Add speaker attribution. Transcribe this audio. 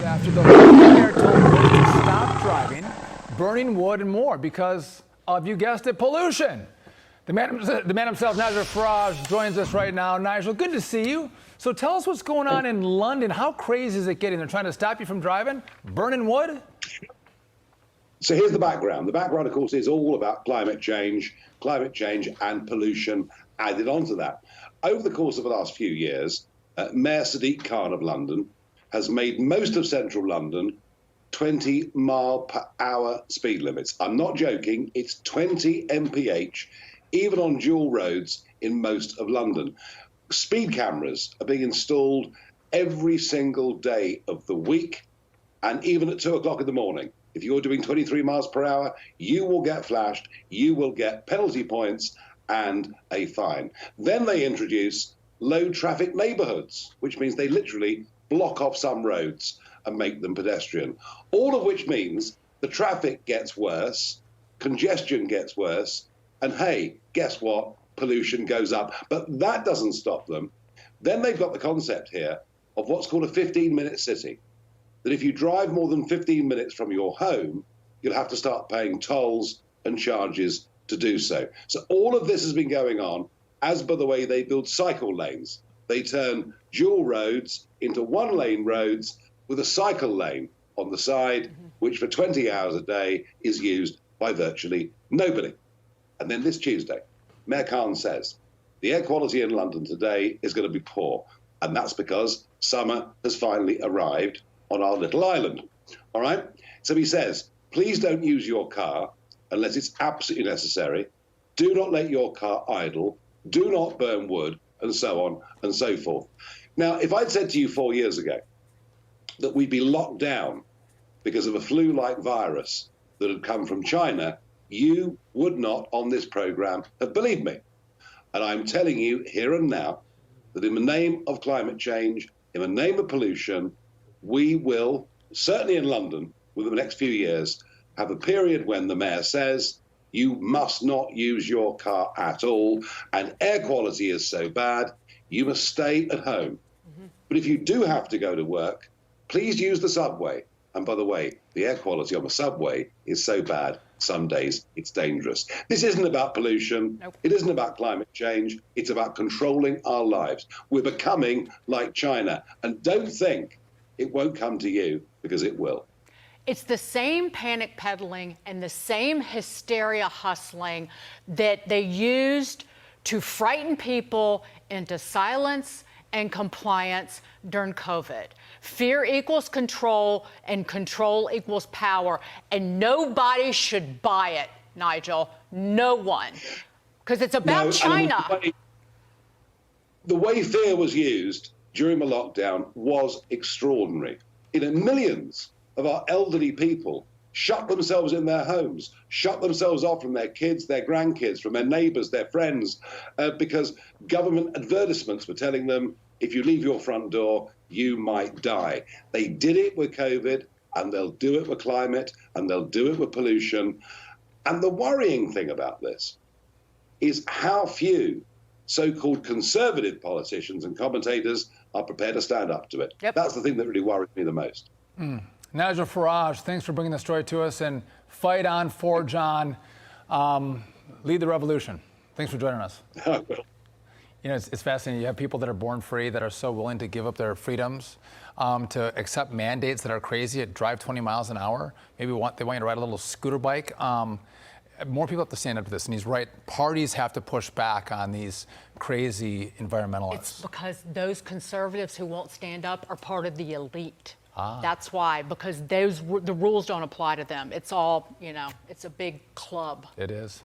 Speaker 1: after the mayor told folks to stop driving, burning wood, and more because of, you guessed it, pollution. The man himself, Nigel Farage, joins us right now. Nigel, good to see you. So tell us what's going on in London. How crazy is it getting? They're trying to stop you from driving, burning wood?
Speaker 2: So here's the background. The background, of course, is all about climate change and pollution added onto that. Over the course of the last few years, Mayor Sadiq Khan of London has made most of central London 20-mile-per-hour speed limits. I'm not joking. It's 20 mph, even on dual roads in most of London. Speed cameras are being installed every single day of the week, and even at 2 o'clock in the morning. If you're doing 23 miles per hour, you will get flashed, you will get penalty points and a fine. Then they introduce low traffic neighborhoods, which means they literally block off some roads and make them pedestrian. All of which means the traffic gets worse, congestion gets worse, and hey, guess what? Pollution goes up. But that doesn't stop them. Then they've got the concept here of what's called a 15-minute city. That if you drive more than 15 minutes from your home, you'll have to start paying tolls and charges to do so. So all of this has been going on as, by the way, they build cycle lanes. They turn dual roads into one-lane roads with a cycle lane on the side, which for 20 hours a day is used by virtually nobody. And then this Tuesday, Mayor Khan says the air quality in London today is going to be poor. And that's because summer has finally arrived on our little island. All right? So he says, please don't use your car unless it's absolutely necessary. Do not let your car idle. Do not burn wood, and so on and so forth. Now, if I'd said to you 4 years ago that we'd be locked down because of a flu-like virus that had come from China, you would not, on this program, have believed me. And I'm telling you here and now that in the name of climate change, in the name of pollution, we will, certainly in London, within the next few years, have a period when the mayor says, you must not use your car at all, and air quality is so bad, you must stay at home. But if you do have to go to work, please use the subway. And by the way, the air quality on the subway is so bad, some days it's dangerous. This isn't about pollution. Nope. It isn't about climate change. It's about controlling our lives. We're becoming like China. And don't think it won't come to you, because it will.
Speaker 3: It's the same panic peddling and the same hysteria hustling that they used to frighten people into silence and compliance during COVID. Fear equals control, and control equals power. And nobody should buy it, Nigel. No one. Because it's about China.
Speaker 2: The way fear was used during the lockdown was extraordinary. Millions of our elderly people shut themselves in their homes, shut themselves off from their kids, their grandkids, from their neighbors, their friends, because government advertisements were telling them, if you leave your front door, you might die. They did it with COVID, and they'll do it with climate, and they'll do it with pollution. And the worrying thing about this is how few so-called conservative politicians and commentators are prepared to stand up to it. Yep. That's the thing that really worries me the most.
Speaker 1: Nigel Farage, thanks for bringing the story to us, and fight on, forge on, lead the revolution. Thanks for joining us.
Speaker 2: I will.
Speaker 1: You know, it's fascinating. You have people that are born free that are so willing to give up their freedoms, to accept mandates that are crazy, drive 20 miles an hour. Maybe they want you to ride a little scooter bike. More people have to stand up to this, and he's right. Parties have to push back on these crazy environmentalists.
Speaker 3: It's because those conservatives who won't stand up are part of the elite. That's why, because the rules don't apply to them. It's all, it's a big club.
Speaker 1: It is.